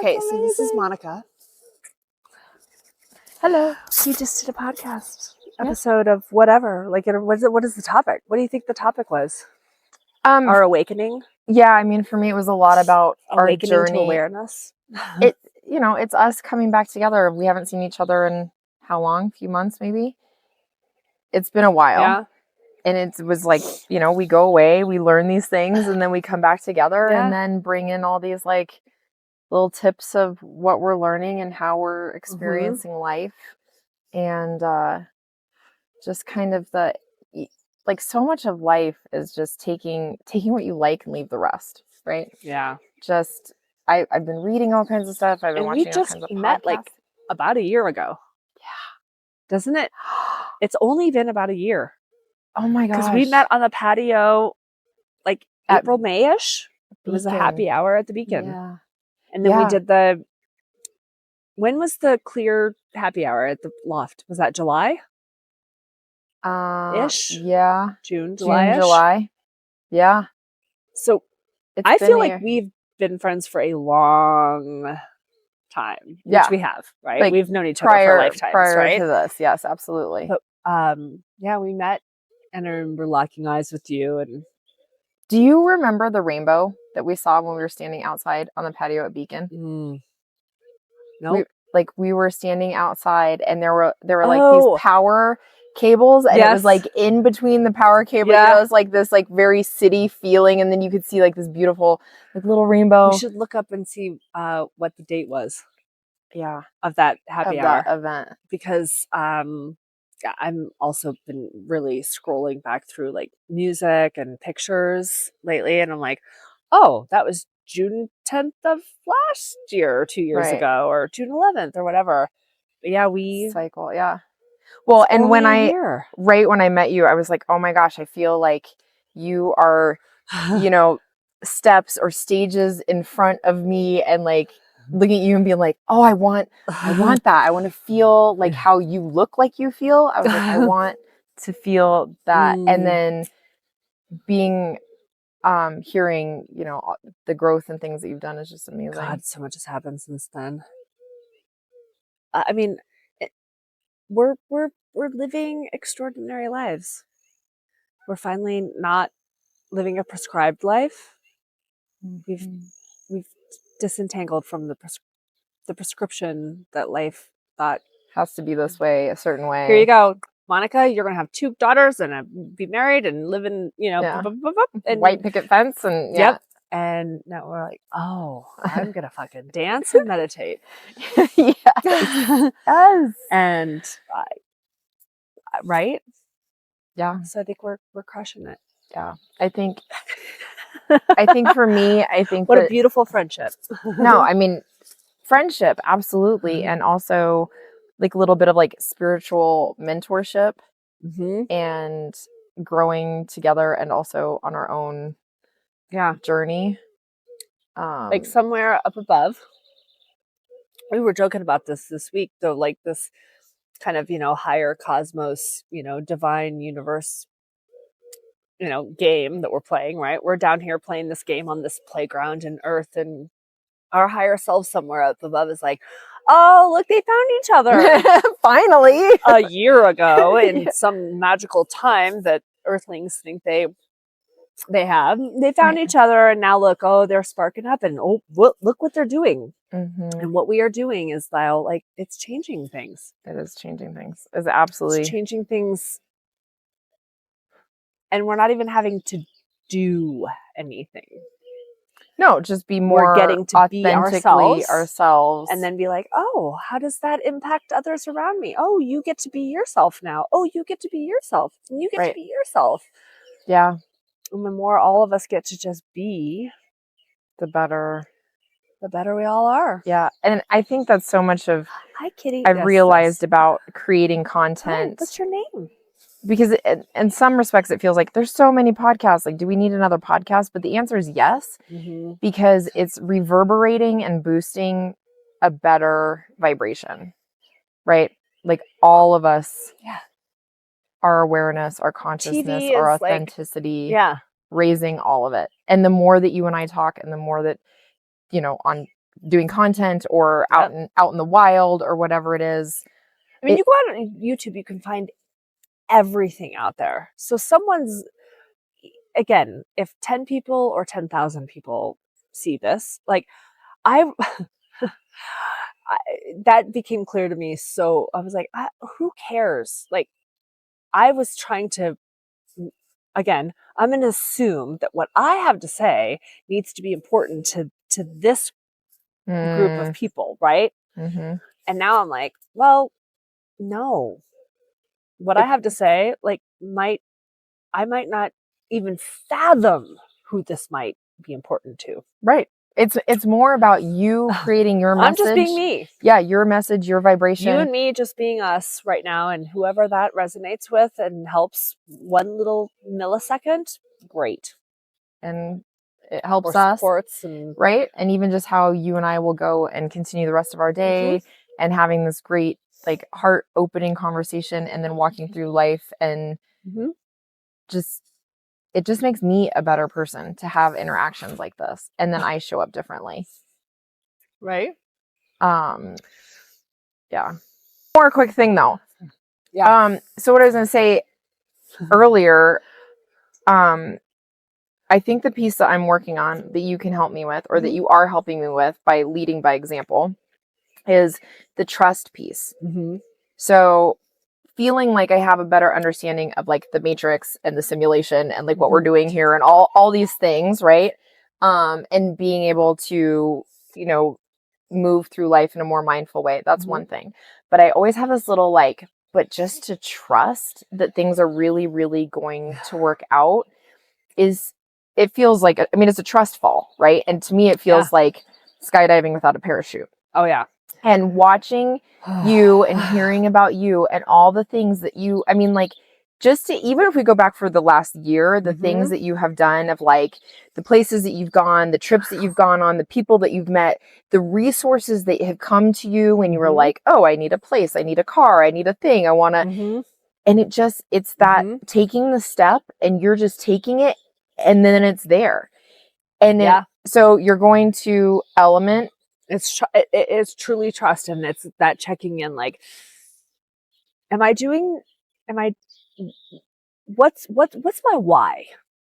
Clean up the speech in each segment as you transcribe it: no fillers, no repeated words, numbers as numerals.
Okay, so this is Monica. Hello. We just did a podcast episode of whatever. Like, what is the topic? What do you think the topic was? Our awakening? Yeah, I mean, for me, it was a lot about awakening our journey. to awareness. It's us coming back together. We haven't seen each other in how long? A few months, maybe? It's been a while. Yeah. And it was like, we go away, we learn these things, and then we come back together and then bring in all these like little tips of what we're learning and how we're experiencing life. And just kind of like so much of life is just taking what you like and leave the rest, right? Yeah. Just I've been reading all kinds of stuff. I've been watching all kinds of podcasts. Met like about a year ago. Yeah. Doesn't it? It's only been about a year. Oh my gosh. Because we met on the patio like April, May-ish. It was a happy hour at the Beacon. Yeah. And then we did when was the clear happy hour at the loft? Was that July? Ish? Yeah. July-ish? July. Yeah. So I feel like we've been friends for a long time. Which we have, right? Like we've known each other for lifetimes, prior to this. Yes, absolutely. But, we met and I remember locking eyes with you. And do you remember the rainbow that we saw when we were standing outside on the patio at Beacon? No. We were standing outside and there were like these power cables and it was like in between the power cables. It was like this like very city feeling, and then you could see like this beautiful like little rainbow. We should look up and see what the date was. Yeah, of that happy hour event, because I'm also been really scrolling back through like music and pictures lately, and I'm like, oh, that was June 10th of last year or 2 years ago, or June 11th or whatever. But yeah, we cycle. Yeah. Well, and when when I met you, I was like, oh my gosh, I feel like you are, steps or stages in front of me, and like looking at you and being like, oh, I want that. I want to feel like how you look like you feel. I was like, I want to feel that. And then being, hearing, the growth and things that you've done is just amazing. God, so much has happened since then. I mean, we're living extraordinary lives. We're finally not living a prescribed life. We've disentangled from the prescription that life thought has to be this way, a certain way. Here you go, Monica. You're gonna have 2 daughters and be married and live in and white picket fence and And now we're like, oh, I'm gonna fucking dance and meditate. Yes. And right? Yeah. So I think we're crushing it. Yeah. I think for me, what a beautiful friendship. No, I mean, friendship, absolutely. And also like a little bit of like spiritual mentorship and growing together, and also on our own journey. Like somewhere up above, we were joking about this week though, like this kind of, higher cosmos, divine universe, game that we're playing, right? We're down here playing this game on this playground in Earth, and our higher self somewhere up above is like, oh, look, they found each other. Finally. A year ago in some magical time that Earthlings think they have. They found each other, and now look, oh, they're sparking up, and look what they're doing. And what we are doing is like it's changing things. It is changing things. It's absolutely changing things. And we're not even having to do anything. No, just be more getting to be ourselves. And then be like, oh, how does that impact others around me? Oh, you get to be yourself now. Oh, you get to be yourself. And you get to be yourself. Yeah. And the more all of us get to just be, the better we all are. Yeah. And I think that's so much of Hi, Kitty. I've realized about creating content. Hi, what's your name? Because in some respects, it feels like there's so many podcasts. Like, do we need another podcast? But the answer is yes, because it's reverberating and boosting a better vibration, right? Like all of us, our awareness, our consciousness, our authenticity, raising all of it. And the more that you and I talk, and the more that, on doing content or out in the wild or whatever it is. I mean, you go out on YouTube, you can find everything out there. So again, if 10 people or 10,000 people see this, like that became clear to me. So I was like, who cares? Like, I was trying to, again, I'm going to assume that what I have to say needs to be important to this group of people, right? Mm-hmm. And now I'm like, well, no. What I have to say, like, I might not even fathom who this might be important to. Right. It's more about you creating your message. I'm just being me. Yeah, your message, your vibration. You and me just being us right now, and whoever that resonates with and helps one little millisecond, great. And it helps or us. Supports and right. And even just how you and I will go and continue the rest of our day and having this great, like, heart opening conversation and then walking through life and it just makes me a better person to have interactions like this. And then I show up differently. Right. Yeah. More quick thing though. Yeah. So what I was going to say earlier, I think the piece that I'm working on that you can help me with, or that you are helping me with by leading by example, is the trust piece. So feeling like I have a better understanding of like the matrix and the simulation and like what we're doing here and all these things, right? And being able to, you know, move through life in a more mindful way. That's one thing. But I always have this little like, but just to trust that things are really, really going to work out it feels like, I mean, it's a trust fall, right? And to me, it feels like skydiving without a parachute. Oh yeah. And watching you and hearing about you and all the things that you, I mean, like, just to, even if we go back for the last year, the things that you have done of like the places that you've gone, the trips that you've gone on, the people that you've met, the resources that have come to you when you were like, oh, I need a place, I need a car, I need a thing, I want to, and it's that taking the step and you're just taking it and then it's there. And so you're going to element. It's truly trust, and it's that checking in, like, what's my why?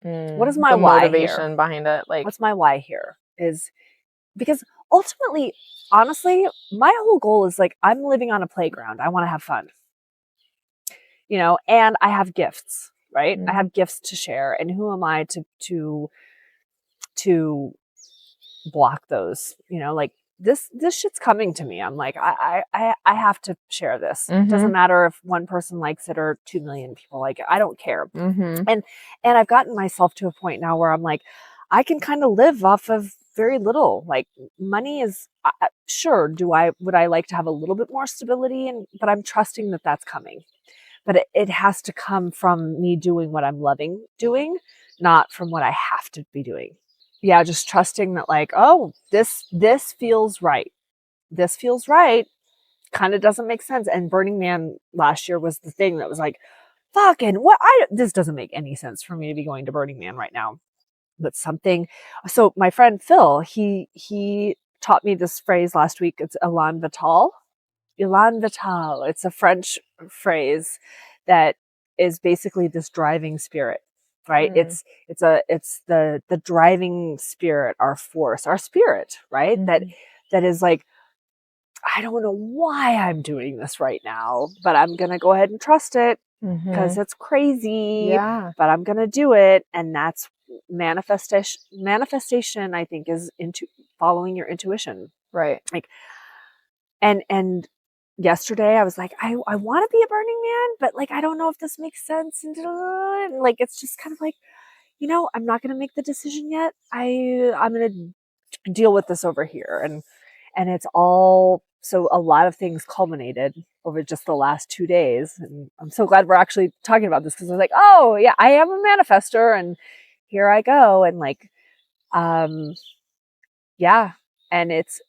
What is my why motivation here? behind it? Like, what's my why here? Is because ultimately, honestly, my whole goal is like, I'm living on a playground. I want to have fun, you know, and I have gifts, right? I have gifts to share, and who am I to block those, you know, like this shit's coming to me. I'm like, I have to share this. It doesn't matter if one person likes it or 2 million people like it. I don't care. And I've gotten myself to a point now where I'm like, I can kind of live off of very little. Like, money is sure. Would I like to have a little bit more stability? But I'm trusting that that's coming. But it has to come from me doing what I'm loving doing, not from what I have to be doing. Yeah, just trusting that, like, oh, this feels right. This feels right. Kind of doesn't make sense. And Burning Man last year was the thing that was like, fucking what? This doesn't make any sense for me to be going to Burning Man right now. But something. So my friend Phil, he taught me this phrase last week. It's Elan Vital. Elan Vital. It's a French phrase that is basically this driving spirit. Right. It's the driving spirit, our force, our spirit, right? That is like, I don't know why I'm doing this right now, but I'm going to go ahead and trust it because it's crazy, but I'm going to do it. And that's manifestation, I think, is into following your intuition. Right. Like, and yesterday I was like, I want to be a Burning Man, but like, I don't know if this makes sense. And like, it's just kind of like, you know, I'm not going to make the decision yet. I'm going to deal with this over here. And it's all, so a lot of things culminated over just the last 2 days. And I'm so glad we're actually talking about this, because I was like, oh yeah, I am a manifester and here I go. And like, yeah. And it's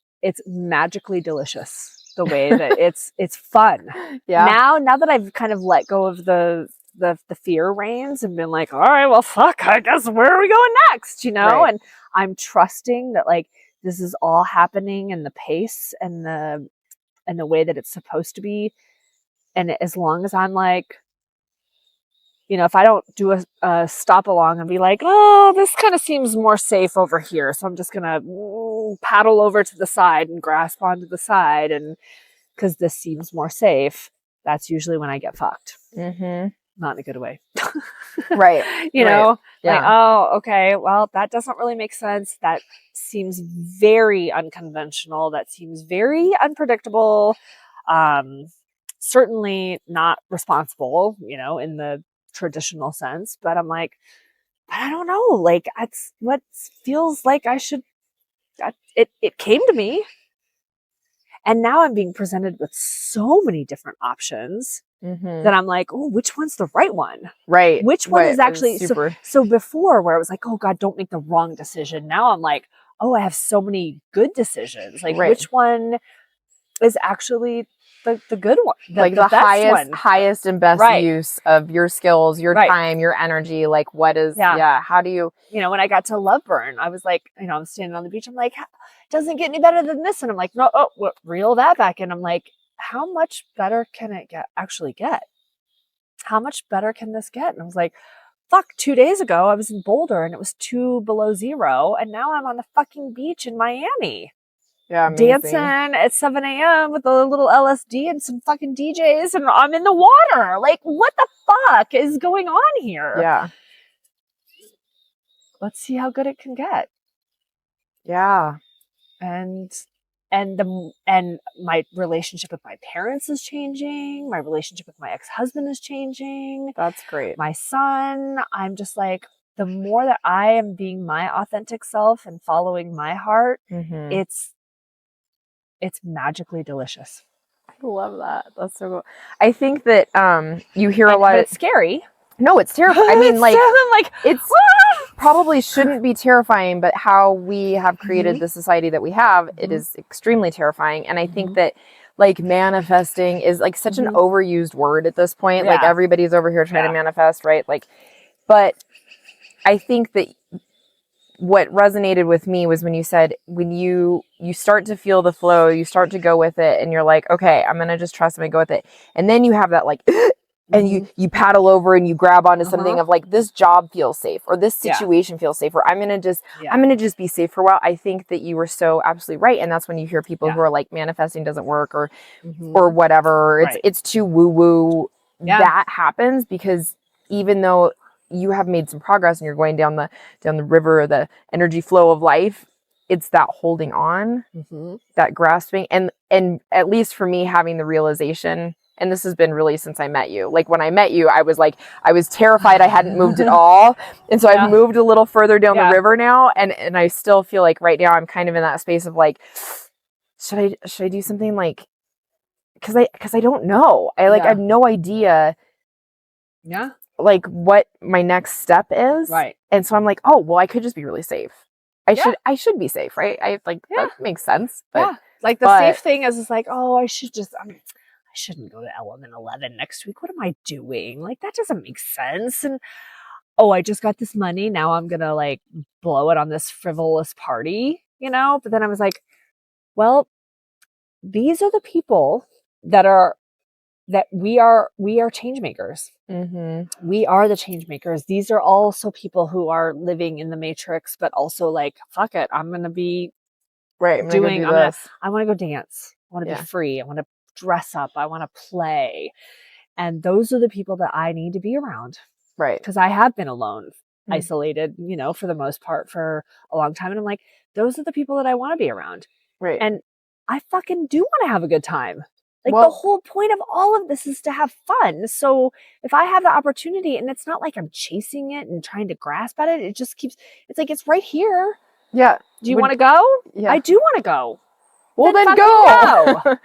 magically delicious the way that it's fun. Now that I've kind of let go of the fear reins and been like, all right, well, fuck, I guess where are we going next? You know? And I'm trusting that, like, this is all happening in the pace and the way that it's supposed to be. And as long as I'm like, if I don't do a stop along and be like, oh, this kind of seems more safe over here, so I'm just going to paddle over to the side and grasp onto the side, and because this seems more safe, that's usually when I get fucked. Mm-hmm. Not in a good way. Right. Like, Yeah. oh, okay, well, that doesn't really make sense. That seems very unconventional. That seems very unpredictable. Certainly not responsible, in the traditional sense. But I'm like, but I don't know. Like, that's what feels like I should. It came to me. And now I'm being presented with so many different options that I'm like, oh, which one's the right one? Right. Which one is actually super. So before, where I was like, oh God, don't make the wrong decision. Now I'm like, oh, I have so many good decisions. Like, which one is actually the good one? Like the highest and best use of your skills, your time, your energy. Like, what is, how do you, when I got to Love Burn, I was like, I'm standing on the beach. I'm like, doesn't get any better than this. And I'm like, no, reel that back. And I'm like, how much better can it actually get? How much better can this get? And I was like, fuck, 2 days ago, I was in Boulder and it was 2 below zero. And now I'm on the fucking beach in Miami. Yeah, amazing. Dancing at 7 a.m. with a little LSD and some fucking DJs, and I'm in the water. Like, what the fuck is going on here? Yeah. Let's see how good it can get. Yeah. And my relationship with my parents is changing. My relationship with my ex-husband is changing. That's great. My son, I'm just like, the more that I am being my authentic self and following my heart, it's magically delicious. I love that. That's so cool. I think that you hear a lot. But it's scary. No, it's terrifying. I mean, it's probably shouldn't be terrifying, but how we have created the society that we have, it is extremely terrifying. And I think that like manifesting is like such an overused word at this point. Like everybody's over here trying to manifest, right? Like, but I think that what resonated with me was when you said, when you start to feel the flow, you start to go with it, and you're like, okay, I'm going to just trust him and go with it. And then you have that like, and you paddle over and you grab onto something of like, this job feels safe, or this situation feels safe, or I'm going to just be safe for a while. I think that you were so absolutely right. And that's when you hear people who are like, manifesting doesn't work, or whatever, it's too woo woo. That happens because even though you have made some progress and you're going down the river, the energy flow of life, it's that holding on, that grasping. And at least for me, having the realization, and this has been really since I met you. Like when I met you, I was terrified I hadn't moved at all. And so I've moved a little further down the river now. And I still feel like right now I'm kind of in that space of like, should I do something like, cause I don't know. I have no idea. Yeah. Like what my next step is. Right. And so I'm like, oh, well, I could just be really safe. I should be safe, right? That makes sense. But like the safe thing is like, oh, I shouldn't go to Element 11 next week. What am I doing? Like, that doesn't make sense. And oh, I just got this money. Now I'm going to like blow it on this frivolous party, But then I was like, well, these are the people that we are change makers. We are the change makers. These are also people who are living in the matrix, but also like, fuck it, I'm going to be I want to go dance. I want to be free. I want to dress up. I want to play. And those are the people that I need to be around. Right. Because I have been alone, isolated, for the most part for a long time. And I'm like, those are the people that I want to be around. Right. And I fucking do want to have a good time. Like, the whole point of all of this is to have fun. So if I have the opportunity, and it's not like I'm chasing it and trying to grasp at it, it just keeps, it's like, it's right here. Yeah. Do you want to go? Yeah. I do want to go. Well, then go.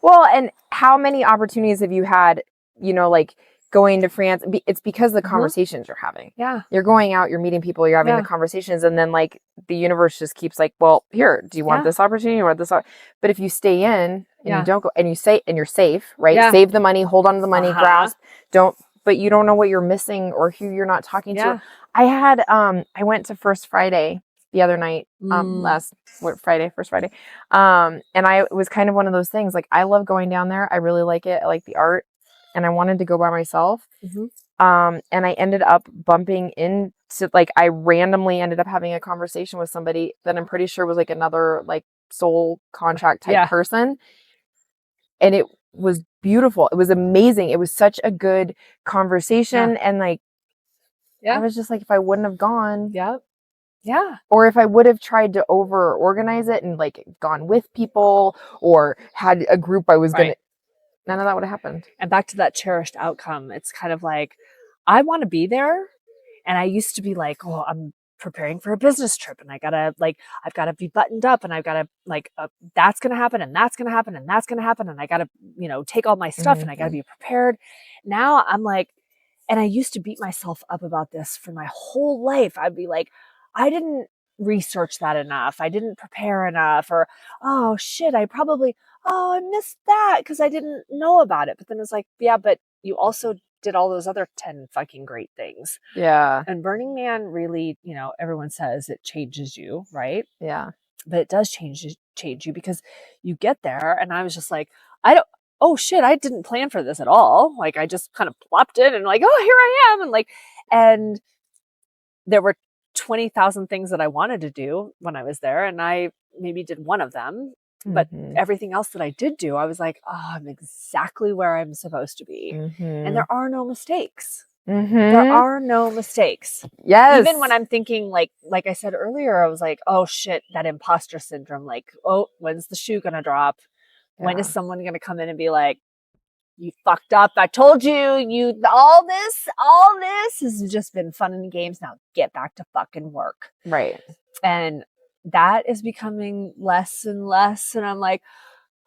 Well, and how many opportunities have you had, like going to France? It's because of the conversations you're having. Yeah. You're going out, you're meeting people, you're having the conversations. And then like the universe just keeps like, well, here, do you want this opportunity or this? But if you stay in and you don't go, and you're safe, right? Yeah. Save the money, hold on to the money, grasp, but you don't know what you're missing or who you're not talking to. I had, I went to First Friday the other night, first Friday. And I was kind of one of those things, like, I love going down there. I really like it. I like the art, and I wanted to go by myself. Mm-hmm. And I ended up bumping into, like, I randomly ended up having a conversation with somebody that I'm pretty sure was like another like soul contract type person. And it was beautiful. It was amazing. It was such a good conversation. And like, I was just like, if I wouldn't have gone, or if I would have tried to over organize it and like gone with people or had a group I was gonna, none of that would have happened. And back to that cherished outcome, it's kind of like, I want to be there. And I used to be like, oh, I'm preparing for a business trip and I've got to be buttoned up and I've got to like, that's going to happen and that's going to happen and that's going to happen. And I got to, take all my stuff and I got to be prepared. Now I'm like, and I used to beat myself up about this for my whole life. I'd be like, I didn't research that enough. I didn't prepare enough, or, oh shit, I missed that because I didn't know about it. But then it's like, yeah, but you also did all those other 10 fucking great things. Yeah. And Burning Man really, everyone says it changes you, right? Yeah. But it does change you because you get there. And I was just like, oh shit, I didn't plan for this at all. Like, I just kind of plopped in and like, oh, here I am. And there were 20,000 things that I wanted to do when I was there. And I maybe did one of them, but everything else that I did do, I was like, oh, I'm exactly where I'm supposed to be. And there are no mistakes. There are no mistakes. Yes. Even when I'm thinking, like I said earlier, I was like, oh shit, that imposter syndrome. Like, oh, when's the shoe going to drop? When is someone going to come in and be like, you fucked up. I told you, all this has just been fun and games. Now get back to fucking work. Right. And that is becoming less and less. And I'm like,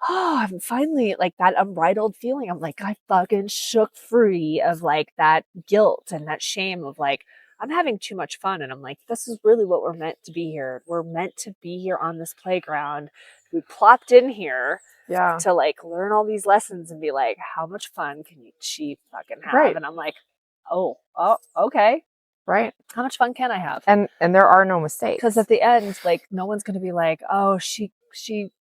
oh, I'm finally like that unbridled feeling. I'm like, I fucking shook free of like that guilt and that shame of like, I'm having too much fun. And I'm like, this is really what we're meant to be here. We're meant to be here on this playground. We plopped in here to like learn all these lessons and be like, how much fun can she fucking have? Right. And I'm like, oh, okay. Right. How much fun can I have? And there are no mistakes. Because at the end, like, no one's going to be like, oh, she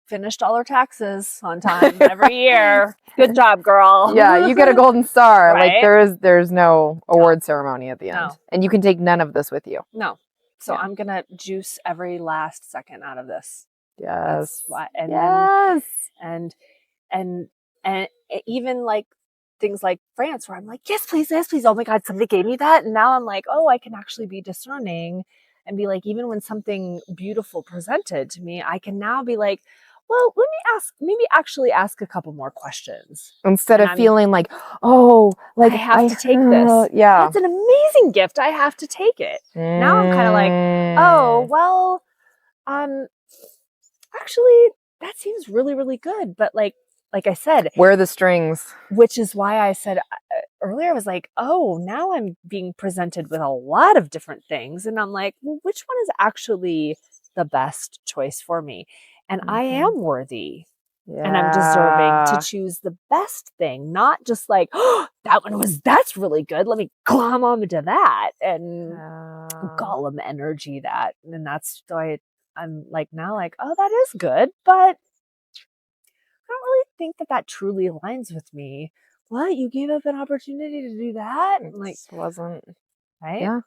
finished all her taxes on time every year. Good job, girl. Yeah, you get a golden star. Right? Like there's no award ceremony at the end. No. And you can take none of this with you. No. So I'm going to juice every last second out of this. Yes. And yes. Then, and even like things like France, where I'm like, yes, please. Oh my God, somebody gave me that. And now I'm like, oh, I can actually be discerning and be like, even when something beautiful presented to me, I can now be like, well, let me actually ask a couple more questions. Instead of feeling like, oh, like I have to take this. Yeah. That's an amazing gift. I have to take it. Now I'm kind of like, oh, well, actually, that seems really, really good. But like I said, where are the strings? Which is why I said earlier, I was like, oh, now I'm being presented with a lot of different things. And I'm like, well, which one is actually the best choice for me? And I am worthy. Yeah. And I'm deserving to choose the best thing, not just like, oh, that's really good. Let me glom onto that and Gollum energy that. And that's why I'm like, now like, oh, that is good. But I don't really think that truly aligns with me. What? You gave up an opportunity to do that? It like, wasn't. Right? Yeah.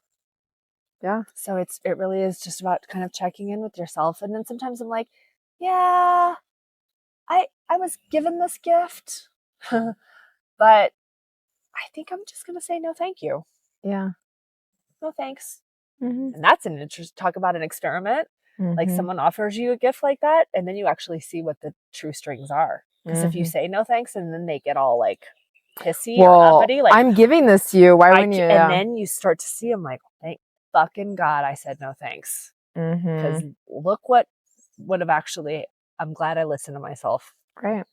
Yeah. So it really is just about kind of checking in with yourself. And then sometimes I'm like, yeah, I was given this gift, but I think I'm just going to say no, thank you. Yeah. No, thanks. And that's an interest. Talk about an experiment. Like someone offers you a gift like that, and then you actually see what the true strings are. Because if you say no thanks, and then they get all like pissy or uppity, like, I'm giving this to you. Why wouldn't you? And then you start to see them like, thank fucking God I said no thanks. Because look what would have actually, I'm glad I listened to myself. Right.